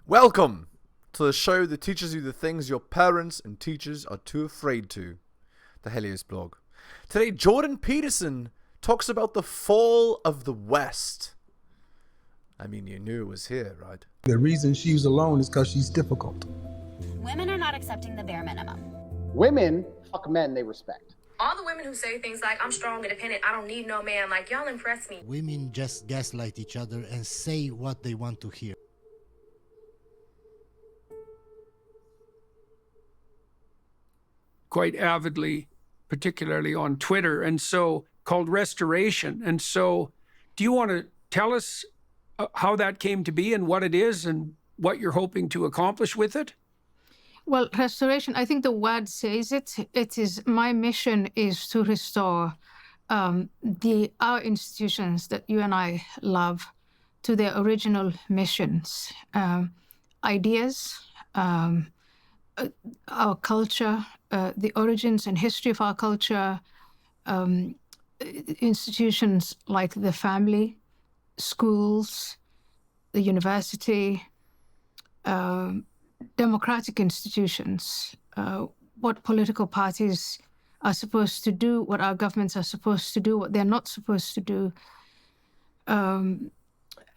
Welcome to the show that teaches you the things your parents and teachers are too afraid to, the heliosblog. Today, Jordan Peterson talks about the fall of the West. I mean, you knew it was here, right? The reason she's alone is because she's difficult. Women are not accepting the bare minimum. Women fuck men they respect. All the women who say things like, I'm strong, independent, I don't need no man, like, y'all impress me. Women just gaslight each other and say what they want to hear. Quite avidly, particularly on Twitter, and so called Restoration. And so do you want to tell us how that came to be and what it is and what you're hoping to accomplish with it? Well, restoration, I think the word says it. It is, my mission is to restore our institutions that you and I love to their original missions, ideas, our culture, the origins and history of our culture, institutions like the family, schools, the university, democratic institutions, what political parties are supposed to do, what our governments are supposed to do, what they're not supposed to do. And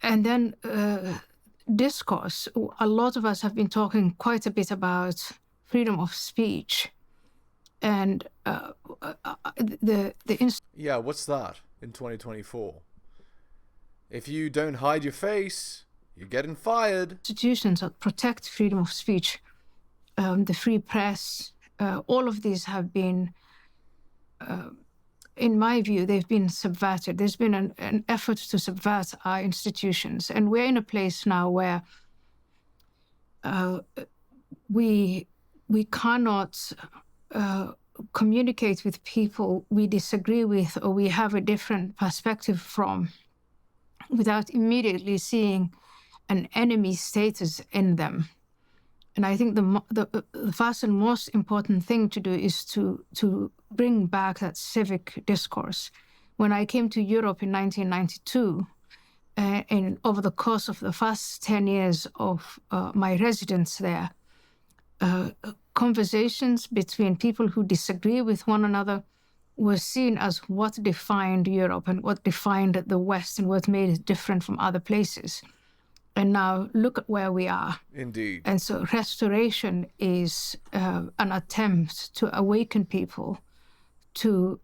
then discourse. A lot of us have been talking quite a bit about freedom of speech. And Yeah, what's that in 2024? If you don't hide your face, you're getting fired. Institutions that protect freedom of speech, the free press, all of these have been, in my view, they've been subverted. There's been an effort to subvert our institutions. And we're in a place now where we cannot communicate with people we disagree with or we have a different perspective from without immediately seeing an enemy status in them. And I think the first and most important thing to do is to bring back that civic discourse. When I came to Europe in 1992, and over the course of the first 10 years of my residence there, conversations between people who disagree with one another were seen as what defined Europe and what defined the West and what made it different from other places. And now look at where we are. Indeed. And so restoration is an attempt to awaken people to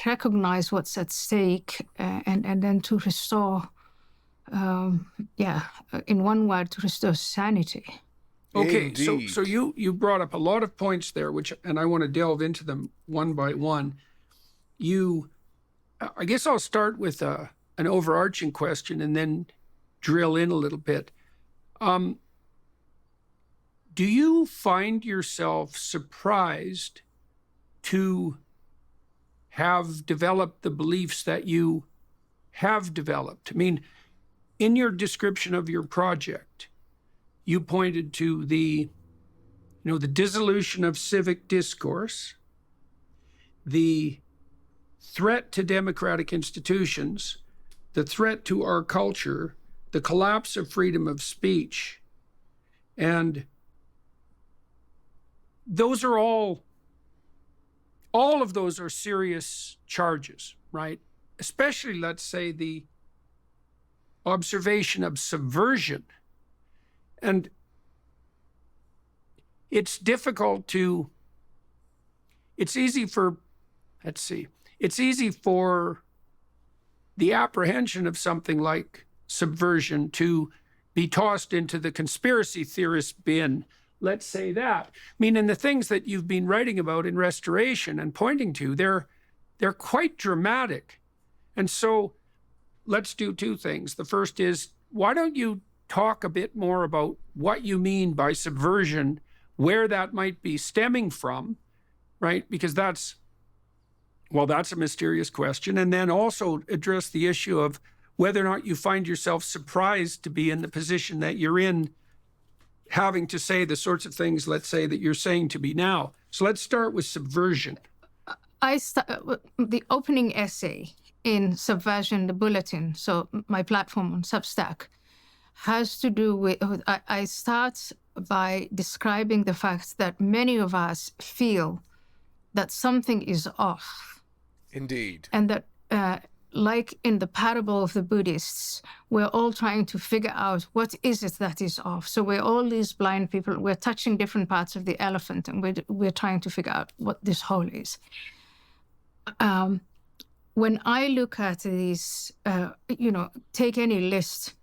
recognize what's at stake and then to restore, in one word, to restore sanity. Okay, Indeed. so you brought up a lot of points there, and I want to delve into them one by one. I guess I'll start with an overarching question and then drill in a little bit. Do you find yourself surprised to have developed the beliefs that you have developed? I mean, in your description of your project, you pointed to the dissolution of civic discourse, the threat to democratic institutions, the threat to our culture, the collapse of freedom of speech. And those are all of those are serious charges, right? Especially, let's say, the observation of subversion. And it's difficult to, it's easy for the apprehension of something like subversion to be tossed into the conspiracy theorist bin. Let's say that. I mean, and the things that you've been writing about in Restoration and pointing to, they're quite dramatic. And so let's do two things. The first is, why don't you talk a bit more about what you mean by subversion, where that might be stemming from, right? Because that's a mysterious question. And then also address the issue of whether or not you find yourself surprised to be in the position that you're in, having to say the sorts of things, let's say, that you're saying to me now. So let's start with subversion. The opening essay in Subversion, the bulletin, so my platform on Substack, has to do with, I start by describing the fact that many of us feel that something is off. Indeed. And that, like in the parable of the Buddhists, we're all trying to figure out what is it that is off. So we're all these blind people, we're touching different parts of the elephant, and we're trying to figure out what this whole is. When I look at these, take any list,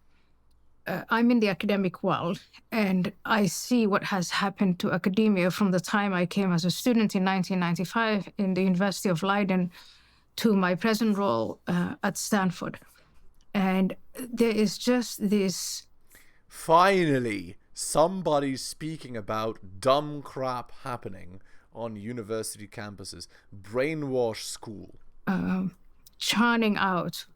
I'm in the academic world, and I see what has happened to academia from the time I came as a student in 1995 in the University of Leiden to my present role at Stanford. And there is just this... Finally, somebody's speaking about dumb crap happening on university campuses. Brainwash school. Churning out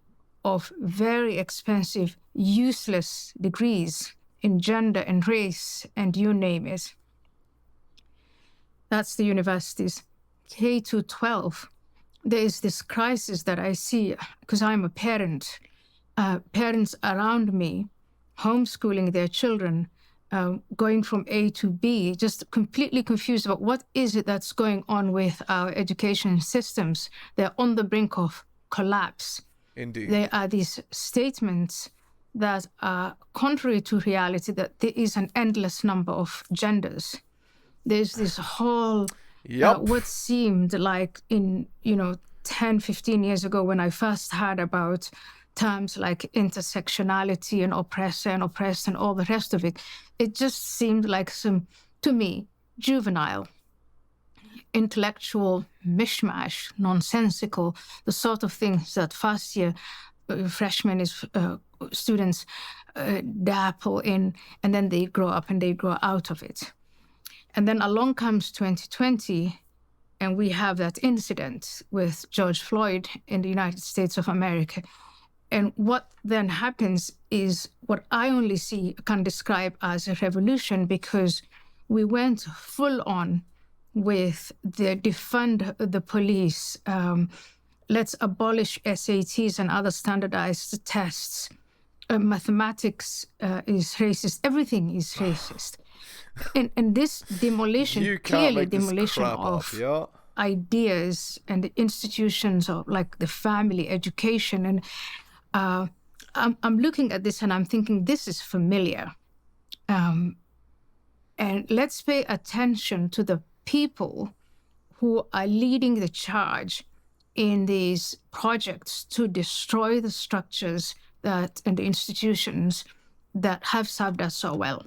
of very expensive, useless degrees in gender and race and you name it. That's the universities. K-12, there is this crisis that I see because I'm a parent. Parents around me homeschooling their children, going from A to B, just completely confused about what is it that's going on with our education systems. They're on the brink of collapse. Indeed. There are these statements that are contrary to reality, that there is an endless number of genders. There's this whole, what seemed like in, 10, 15 years ago when I first heard about terms like intersectionality and oppressor and oppressed and all the rest of it, it just seemed like some, to me, juvenile, intellectual mishmash, nonsensical, the sort of things that first year freshmen students dabble in, and then they grow up and they grow out of it. And then along comes 2020, and we have that incident with George Floyd in the United States of America. And what then happens is what I only can describe as a revolution, because we went full on with the defund the police, let's abolish SATs and other standardized tests. Mathematics is racist. Everything is racist. And this demolition, clearly demolition of ideas and institutions of like the family, education. And I'm looking at this and I'm thinking, this is familiar. And let's pay attention to the people who are leading the charge in these projects to destroy the structures and the institutions that have served us so well.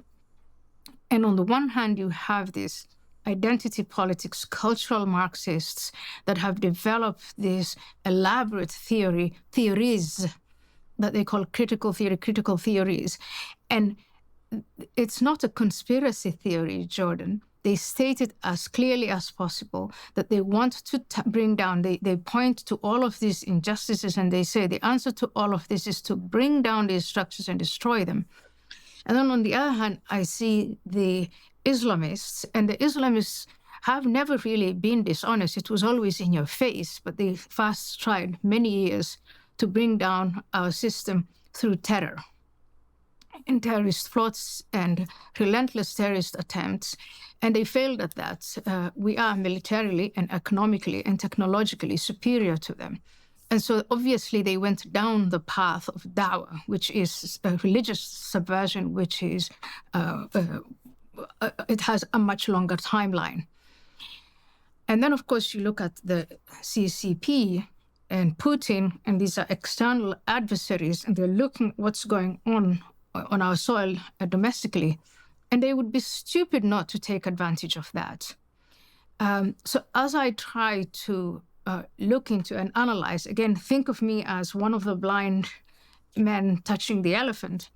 And on the one hand, you have this identity politics, cultural Marxists that have developed these elaborate theories that they call critical theories. And it's not a conspiracy theory, Jordan. They state it as clearly as possible that they want to bring down, they point to all of these injustices and they say the answer to all of this is to bring down these structures and destroy them. And then on the other hand, I see the Islamists, and the Islamists have never really been dishonest. It was always in your face, but they first tried many years to bring down our system through terror and terrorist plots and relentless terrorist attempts. And they failed at that. We are militarily and economically and technologically superior to them. And so obviously they went down the path of dawah, which is a religious subversion, which is, it has a much longer timeline. And then, of course, you look at the CCP and Putin, and these are external adversaries, and they're looking at what's going on our soil domestically, and they would be stupid not to take advantage of that. So as I try to look into and analyze, again, think of me as one of the blind men touching the elephant,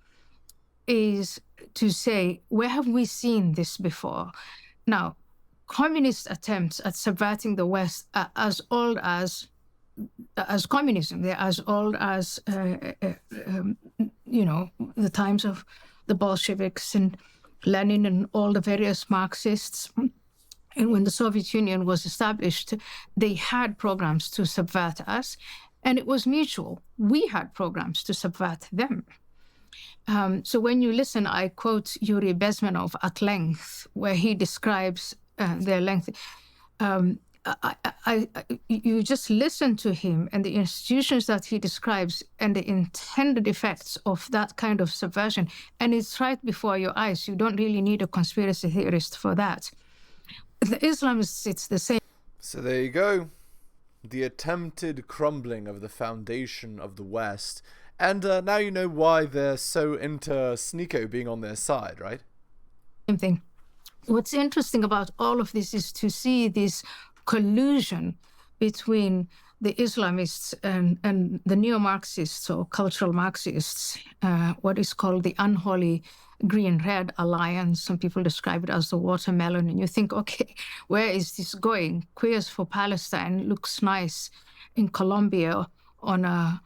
is to say, where have we seen this before? Now, communist attempts at subverting the West are as old as communism. They're as old as, the times of the Bolsheviks and Lenin and all the various Marxists. And when the Soviet Union was established, they had programs to subvert us, and it was mutual. We had programs to subvert them. So when you listen, I quote Yuri Bezmenov at length, where he describes their length. You just listen to him and the institutions that he describes and the intended effects of that kind of subversion, and it's right before your eyes. You don't really need a conspiracy theorist for that. The Islamists, it's the same. So there you go. The attempted crumbling of the foundation of the West. And now you know why they're so into Sneeko being on their side, right? Same thing. What's interesting about all of this is to see this collusion between the Islamists and the neo-Marxists or cultural Marxists, what is called the unholy green-red alliance. Some people describe it as the watermelon, and you think, okay, where is this going? Queers for Palestine looks nice in Colombia on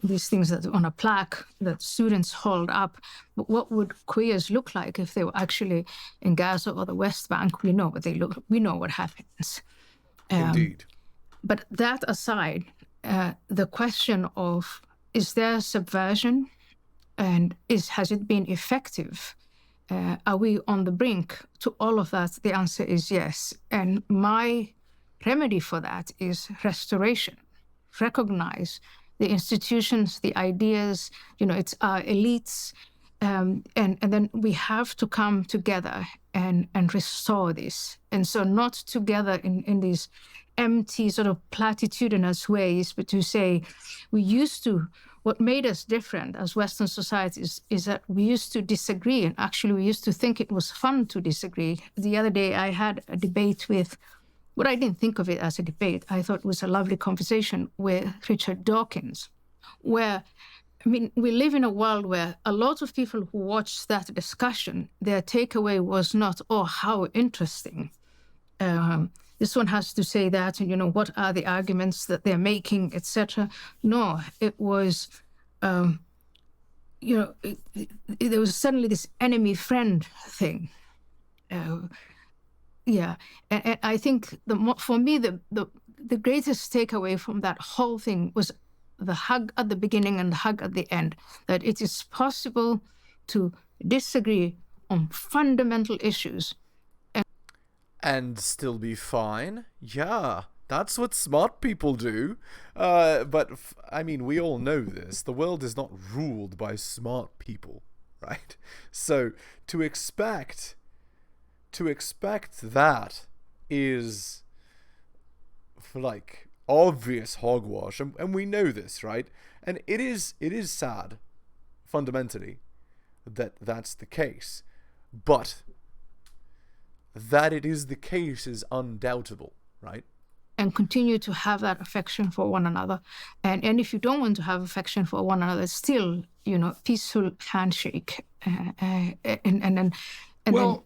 these things that on a plaque that students hold up. But what would queers look like if they were actually in Gaza or the West Bank? We know what they look. We know what happens. Indeed. But that aside, the question of is there subversion, and has it been effective? Are we on the brink? To all of that, the answer is yes. And my remedy for that is restoration. Recognize the institutions, the ideas, it's our elites, and then we have to come together and restore this. And so not together in these empty sort of platitudinous ways, but to say what made us different as Western societies is that we used to disagree, and actually we used to think it was fun to disagree. The other day I had a debate with, but I didn't think of it as a debate. I thought it was a lovely conversation with Richard Dawkins, where, we live in a world where a lot of people who watched that discussion, their takeaway was not, oh, how interesting. This one has to say that, and, what are the arguments that they're making, etc. No, it was, there was suddenly this enemy-friend thing. Yeah, and I think for me, the greatest takeaway from that whole thing was the hug at the beginning and the hug at the end, that it is possible to disagree on fundamental issues. And still be fine? Yeah, that's what smart people do. But we all know this. The world is not ruled by smart people, right? So to expect that is like obvious hogwash, and we know this, right? And it is sad fundamentally that that's the case, but that it is the case is undoubtable, right? And continue to have that affection for one another, and if you don't want to have affection for one another, still peaceful handshake, and well,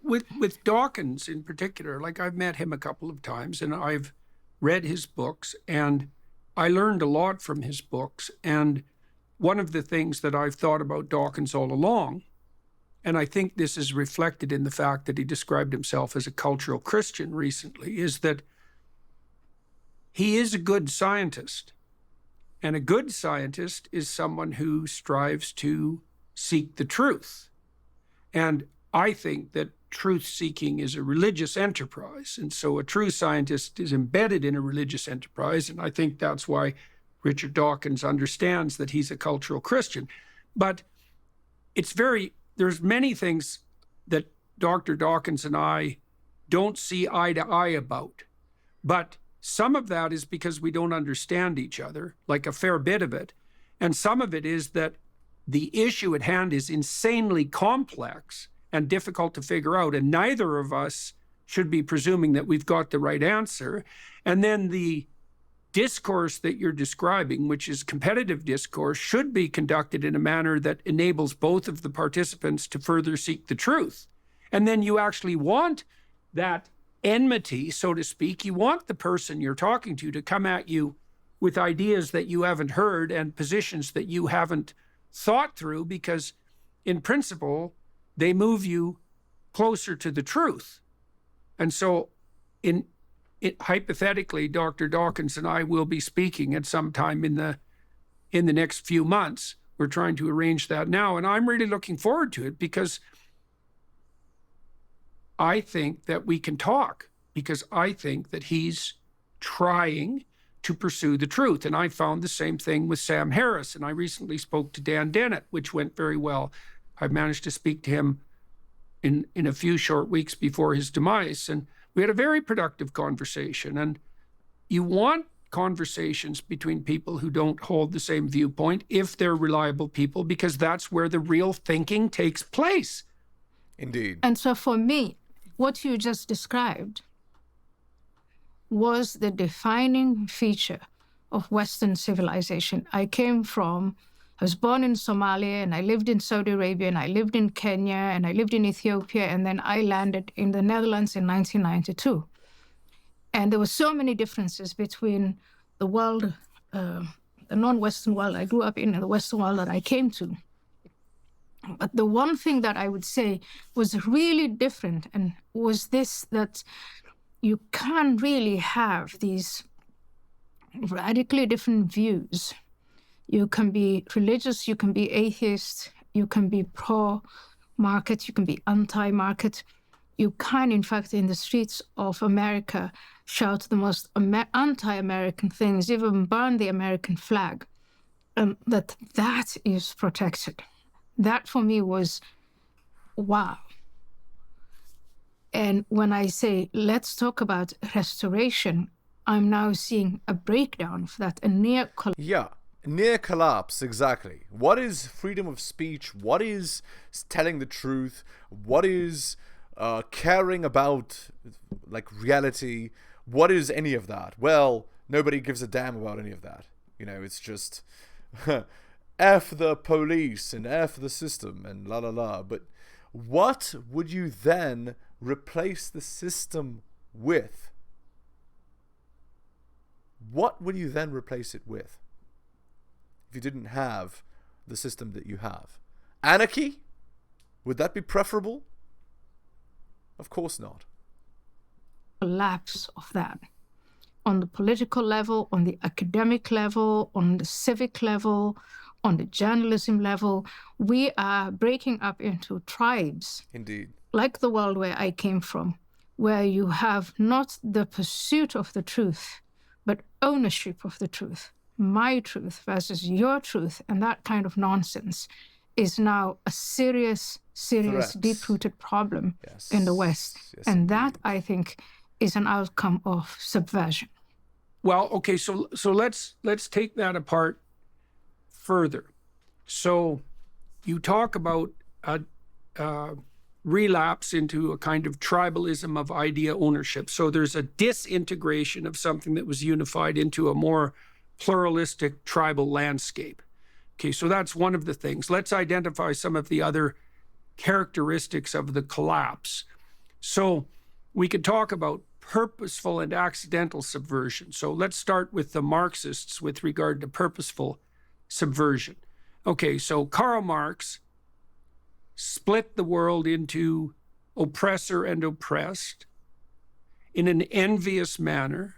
with Dawkins in particular, like I've met him a couple of times and I've read his books and I learned a lot from his books. And one of the things that I've thought about Dawkins all along, and I think this is reflected in the fact that he described himself as a cultural Christian recently, is that he is a good scientist. And a good scientist is someone who strives to seek the truth. And I think that truth-seeking is a religious enterprise. And so a true scientist is embedded in a religious enterprise. And I think that's why Richard Dawkins understands that he's a cultural Christian. But there's many things that Dr. Dawkins and I don't see eye to eye about. But some of that is because we don't understand each other, like a fair bit of it. And some of it is that the issue at hand is insanely complex and difficult to figure out, and neither of us should be presuming that we've got the right answer. And then the discourse that you're describing, which is competitive discourse, should be conducted in a manner that enables both of the participants to further seek the truth. And then you actually want that enmity, so to speak. You want the person you're talking to come at you with ideas that you haven't heard and positions that you haven't thought through, because in principle, they move you closer to the truth. And so hypothetically, Dr. Dawkins and I will be speaking at some time in in the next few months. We're trying to arrange that now. And I'm really looking forward to it because I think that we can talk, because I think that he's trying to pursue the truth. And I found the same thing with Sam Harris. And I recently spoke to Dan Dennett, which went very well. I managed to speak to him in a few short weeks before his demise. And we had a very productive conversation. And you want conversations between people who don't hold the same viewpoint if they're reliable people, because that's where the real thinking takes place. Indeed. And so for me, what you just described was the defining feature of Western civilization. I was born in Somalia, and I lived in Saudi Arabia, and I lived in Kenya, and I lived in Ethiopia, and then I landed in the Netherlands in 1992. And there were so many differences between the world, the non-Western world I grew up in, and the Western world that I came to. But the one thing that I would say was really different, and was this, that you can't really have these radically different views. You can be religious, you can be atheist, you can be pro-market, you can be anti-market. You can, in fact, in the streets of America, shout the most anti-American things, even burn the American flag, that is protected. That for me was, wow. And when I say, let's talk about restoration, I'm now seeing a breakdown of that, a near collapse. Yeah, near collapse, exactly. What is freedom of speech? What is telling the truth? What is caring about, like, reality? What is any of that? Well, nobody gives a damn about any of that. You know, it's just F the police and F the system and la la la. But what would you then replace the system with? What would you then replace it with if you didn't have the system that you have? Anarchy? Would that be preferable? Of course not. Collapse of that on the political level, on the academic level, on the civic level, on the journalism level. We are breaking up into tribes. Indeed. Like the world where I came from, where you have not the pursuit of the truth, but ownership of the truth. My truth versus your truth, and that kind of nonsense is now a serious, Threats. deep-rooted problem in the West. Yes, and indeed. that, I think, is an outcome of subversion. Well, okay, so let's take that apart further. So you talk about a relapse into a kind of tribalism of idea ownership. So there's a disintegration of something that was unified into a more pluralistic tribal landscape. Okay, so that's one of the things. Let's identify some of the other characteristics of the collapse. So we could talk about purposeful and accidental subversion. So let's start with the Marxists with regard to purposeful subversion. Okay, so Karl Marx split the world into oppressor and oppressed in an envious manner,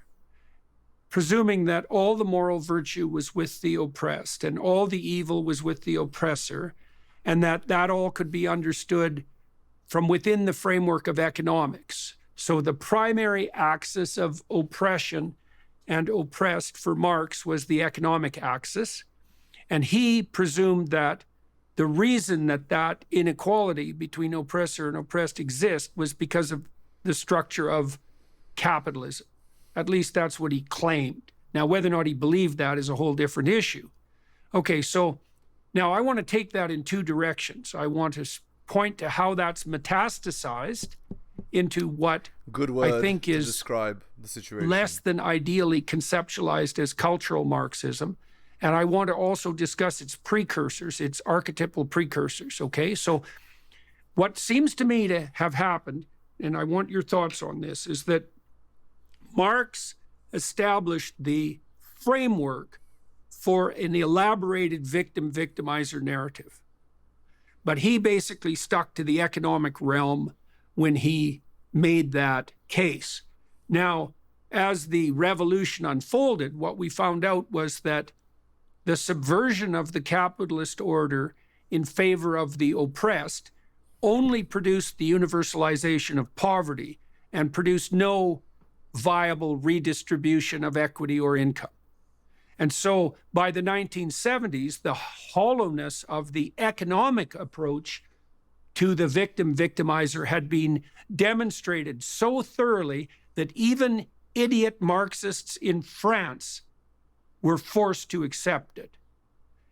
presuming that all the moral virtue was with the oppressed and all the evil was with the oppressor, and that all could be understood from within the framework of economics. So the primary axis of oppression and oppressed for Marx was the economic axis, and he presumed that the reason that inequality between oppressor and oppressed exists was because of the structure of capitalism. At least that's what he claimed. Now, whether or not he believed that is a whole different issue. Okay, so now I want to take that in two directions. I want to point to how that's metastasized into what Good word I think to is describe the situation. less than ideally conceptualized as cultural Marxism. And I want to also discuss its precursors, its archetypal precursors, okay? So what seems to me to have happened, and I want your thoughts on this, is that Marx established the framework for an elaborated victim-victimizer narrative. But he basically stuck to the economic realm when he made that case. Now, as the revolution unfolded, what we found out was that the subversion of the capitalist order in favor of the oppressed only produced the universalization of poverty and produced no viable redistribution of equity or income. And so by the 1970s, the hollowness of the economic approach to the victim-victimizer had been demonstrated so thoroughly that even idiot Marxists in France were forced to accept it.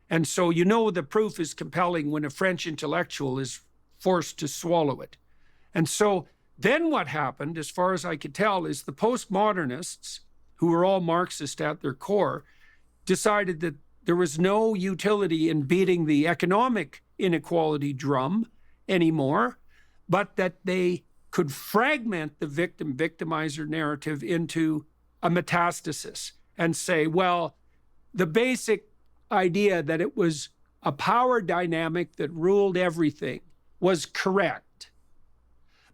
And so you know the proof is compelling when a French intellectual is forced to swallow it. And so then what happened, as far as I could tell, is the postmodernists, who were all Marxist at their core, decided that there was no utility in beating the economic inequality drum anymore, but that they could fragment the victim-victimizer narrative into a metastasis and say, well, the basic idea that it was a power dynamic that ruled everything was correct.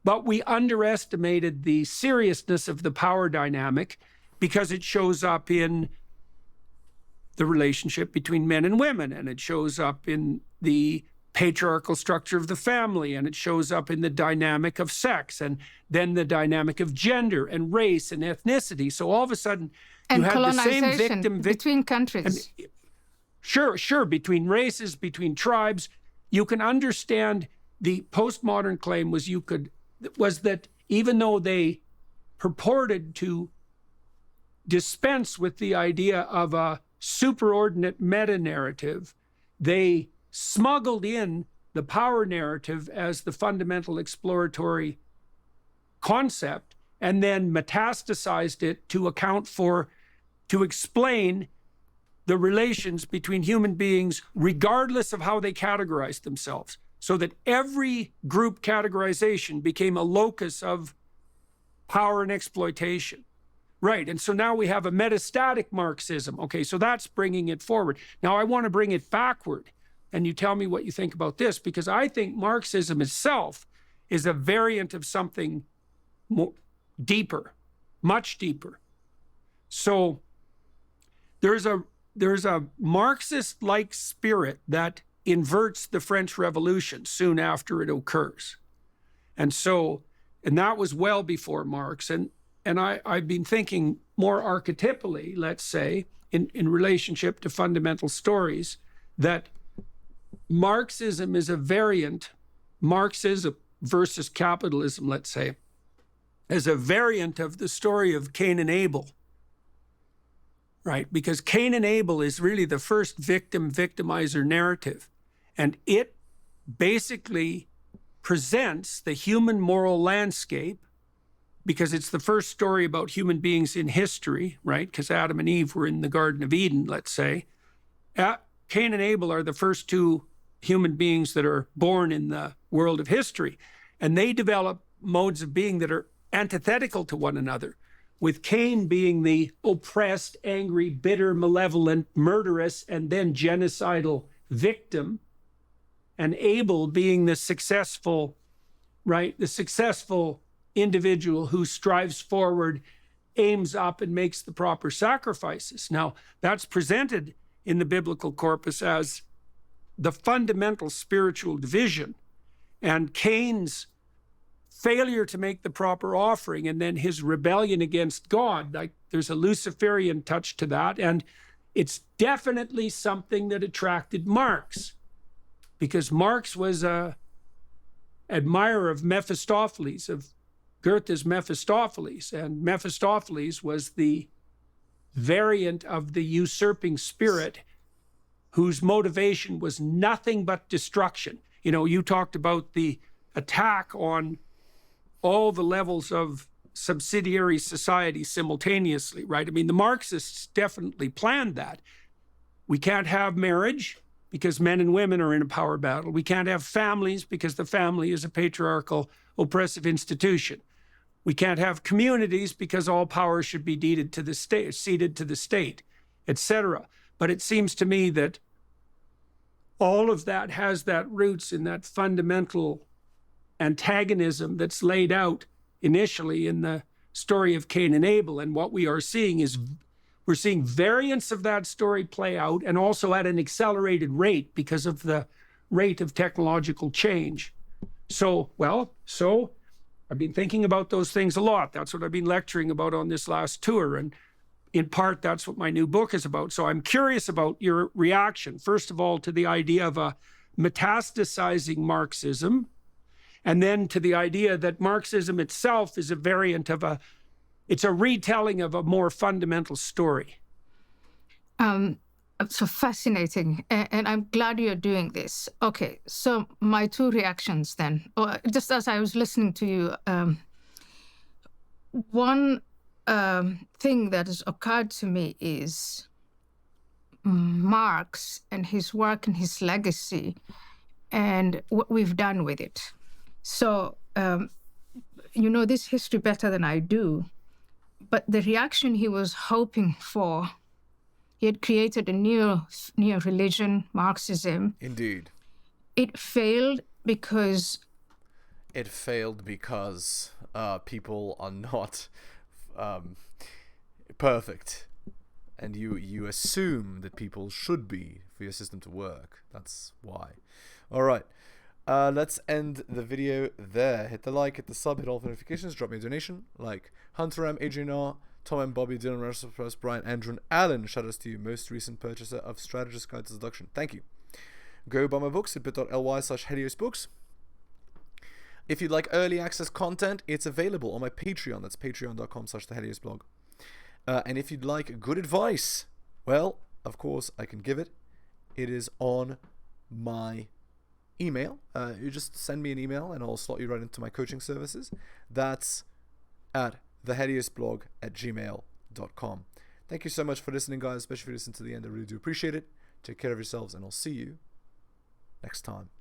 But we underestimated the seriousness of the power dynamic because it shows up in the relationship between men and women, and it shows up in the patriarchal structure of the family, and it shows up in the dynamic of sex, and then the dynamic of gender and race and ethnicity. So all of a sudden, and you had the same victim between countries. Sure, between races, between tribes. You can understand the postmodern claim was that even though they purported to dispense with the idea of a superordinate meta-narrative, they smuggled in the power narrative as the fundamental exploratory concept and then metastasized it to explain the relations between human beings regardless of how they categorize themselves, so that every group categorization became a locus of power and exploitation. Right, and so now we have a metastatic Marxism. Okay, so that's bringing it forward. Now I want to bring it backward, and you tell me what you think about this, because I think Marxism itself is a variant of something more deeper, much deeper. So there's a Marxist-like spirit that inverts the French Revolution soon after it occurs. And that was well before Marx. And I've been thinking more archetypally, let's say, in relationship to fundamental stories, that Marxism is a variant, Marxism versus capitalism, let's say, as a variant of the story of Cain and Abel, right? Because Cain and Abel is really the first victim-victimizer narrative, and it basically presents the human moral landscape, because it's the first story about human beings in history, right? Because Adam and Eve were in the Garden of Eden, let's say. Cain and Abel are the first two human beings that are born in the world of history. And they develop modes of being that are antithetical to one another, with Cain being the oppressed, angry, bitter, malevolent, murderous, and then genocidal victim, and Abel being the successful, right? The successful individual who strives forward, aims up, and makes the proper sacrifices. Now, that's presented in the biblical corpus as the fundamental spiritual division, and Cain's failure to make the proper offering, and then his rebellion against God. Like, there's a Luciferian touch to that, and it's definitely something that attracted Marx, because Marx was a admirer of Mephistopheles, of Goethe's Mephistopheles, and Mephistopheles was the variant of the usurping spirit whose motivation was nothing but destruction. You know, you talked about the attack on all the levels of subsidiary society simultaneously, right? I mean, the Marxists definitely planned that. We can't have marriage because men and women are in a power battle. We can't have families because the family is a patriarchal, oppressive institution. We can't have communities because all power should be ceded to the state, etc. But it seems to me that all of that has that roots in that fundamental antagonism that's laid out initially in the story of Cain and Abel. And what we are seeing is We're seeing variants of that story play out, and also at an accelerated rate because of the rate of technological change. So I've been thinking about those things a lot. That's what I've been lecturing about on this last tour. And in part, that's what my new book is about. So I'm curious about your reaction, first of all, to the idea of a metastasizing Marxism, and then to the idea that Marxism itself is a variant of it's a retelling of a more fundamental story. So fascinating, and I'm glad you're doing this. Okay, so my two reactions then, just as I was listening to you, one thing that has occurred to me is Marx and his work and his legacy and what we've done with it. So, you know this history better than I do, but the reaction he was hoping for, he had created a new religion, Marxism. Indeed. It failed because... people are not perfect. And you assume that people should be for your system to work. That's why. All right. Let's end the video there. Hit the like, hit the sub, hit all notifications, drop me a donation. Like Hunter M, Adrian R, Tom M, Bobby, Dylan, Russell, Brian, Andrew, and Alan. Shout outs to you, most recent purchaser of Strategist Guide to Seduction. Thank you. Go buy my books at bit.ly/heliosbooks. If you'd like early access content, it's available on my Patreon. That's patreon.com/theheliosblog. And if you'd like good advice, well, of course, I can give it. It is on my email. You just send me an email and I'll slot you right into my coaching services. That's at theheliosblog@gmail.com. Thank you so much for listening, guys, especially if you listen to the end. I really do appreciate it. Take care of yourselves, and I'll see you next time.